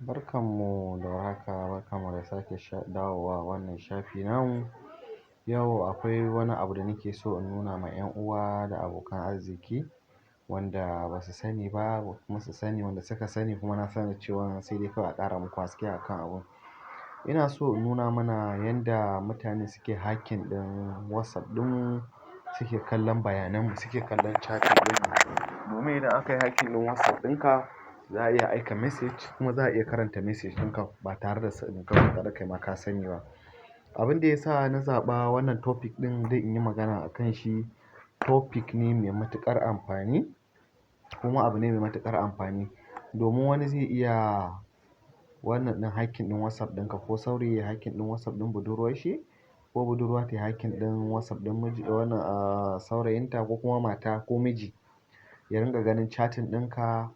Barkanmu da warhaka, barkanmu da sake dawowa wannan shafi namu. Yau akwai wani abu da nake so in nuna ma 'yan uwa da abokan arziki wanda ba su sani ba kuma su sani, wanda suka sani kuma na san da cewa sai dai kawai a ƙara muku haske a kan abun. Ina so in nuna mana yanda mutane suke hacking ɗin WhatsApp ɗinmu, suke kallon bayananmu, suke kallon chatting ɗinmu. Domin idan aka yi hacking ɗin WhatsApp ɗinka, za a iya aika message kuma za a iya karanta message ɗinka ba tare da saninka ba tare da kai ma ka sani ba. Abin da ya sa na zaɓa wannan topic ɗin don in yi magana a kan shi, topic ne mai matuƙar amfani kuma abu ne mai matuƙar amfani. Domin wani zai iya wannan ɗin hacking ɗin WhatsApp ɗinka, ko saurayi yayi hacking ɗin WhatsApp ɗin budurwarshi, ko budurwa tayi hacking ɗin WhatsApp ɗin saurayinta, ko kuma mata ko miji ya ringa ganin chatting ɗinka,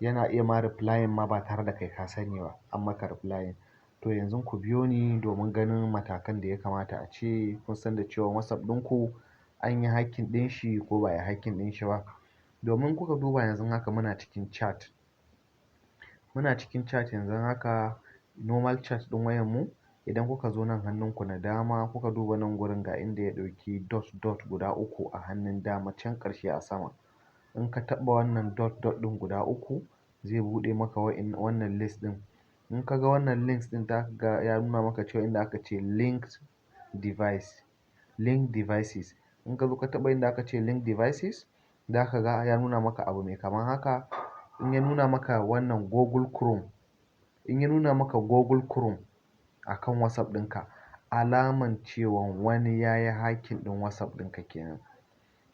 yana iya ma replying ma ba tare da kai ka sani ba an maka replying. To yanzu ku biyo ni domin ganin matakan da ya kamata a ce kun san da cewa WhatsApp ɗinku an yi hacking ɗin shi ko ba a yi hacking ɗin shi ba. Domin kuka duba yanzu haka muna cikin chat. Muna cikin chat yanzu haka, normal chat ɗin wayanmu. Idan kuka zo nan hannunku na dama, kuka duba nan gurin ga inda ya ɗauki dot dot guda uku a hannun dama can ƙarshe a sama. In ka taɓa wannan dot dot ɗin guda uku, zai buɗe maka wannan list ɗin. In ka ga wannan links ɗin, za ka ga ya nuna maka cewa inda aka ce linked device, link devices. In ka zo ka taɓa inda aka ce link devices, za ka ga ya nuna maka abu mai kamar haka. In ya nuna maka wannan Google Chrome, in ya nuna maka Google Chrome a kan WhatsApp ɗinka, alaman cewa wani ya yi hacking ɗin WhatsApp ɗinka kenan.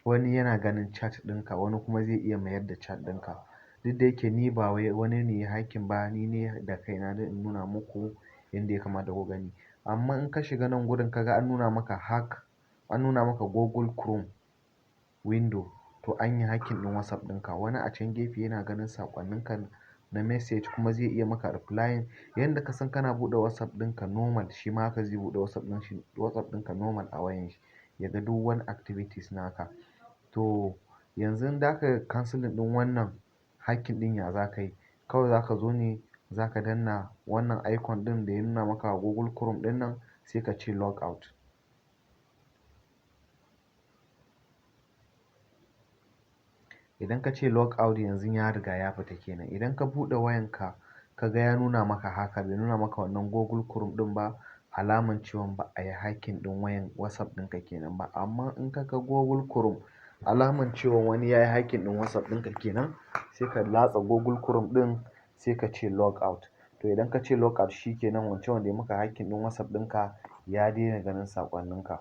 Wani yana ganin chat ɗinka, wani kuma zai iya mayar da chat ɗinka. Duk da yake ni ba wai wani ne ya yi hacking ba, ni ne da kaina don in nuna muku yanda ya kamata ku gani. Amma in ka shiga nan gurin ka ga an nuna maka hack, an nuna maka Google Chrome window, to an yi hacking ɗin WhatsApp ɗinka. Wani a can gefe yana ganin saƙonninka na message kuma zai iya maka replying. Yanda ka san kana buɗe WhatsApp ɗinka normal, shi ma haka zai buɗe WhatsApp ɗinka normal a wayan shi, ya ga duk wani activities naka. To yanzu za ka cancelling ɗin wannan hacking ɗin, ya za ka yi? Kawai za ka zo ne, za ka danna wannan icon ɗin da ya nuna maka Google Chrome ɗin nan, sai ka ce log out. Idan ka ce log out, yanzu ya riga ya fita kenan. Idan ka buɗe wayanka ka ga ya nuna maka haka, bai nuna maka wannan Google Chrome ɗin ba, alaman cewa ba a yi hacking ɗin wayan WhatsApp ɗinka kenan ba. Amma in ka ga Google Chrome, alaman cewa wani ya yi hacking ɗin WhatsApp ɗinka kenan, sai ka latsa Google Chrome ɗin, sai ka ce log out. To idan ka ce log out, shi kenan wancan wanda ya maka hacking ɗin WhatsApp ɗinka ya daina ganin saƙonninka.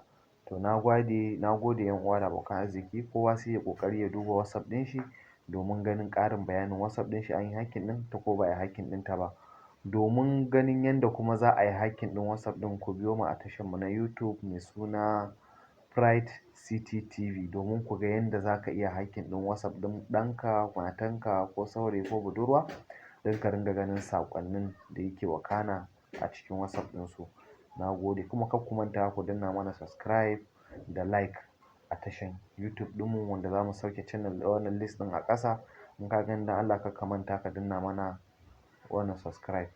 To na gode 'yan uwa da abokan arziki. Kowa sai ya ƙoƙari ya duba WhatsApp ɗin shi domin ganin ƙarin bayanin WhatsApp ɗin shi an yi hacking ɗin ta ko ba a yi hacking ɗin ta ba. Domin ganin yanda kuma za a yi hacking ɗin WhatsApp ɗin, ku biyo mu a tashar mu na YouTube mai suna Pride City TV, domin ku ga yanda za ka iya hacking ɗin WhatsApp ɗin ɗanka, matanka ko saurayi ko budurwa, don ka ringa ganin saƙonnin da yake wakana a cikin WhatsApp ɗinsu. Na gode, kuma kar ku manta ku danna mana subscribe da like a tashar YouTube ɗinmu, wanda za mu sauke channel da wannan list ɗin a ƙasa. In ka gani, don Allah kar ka manta ka danna mana wannan subscribe.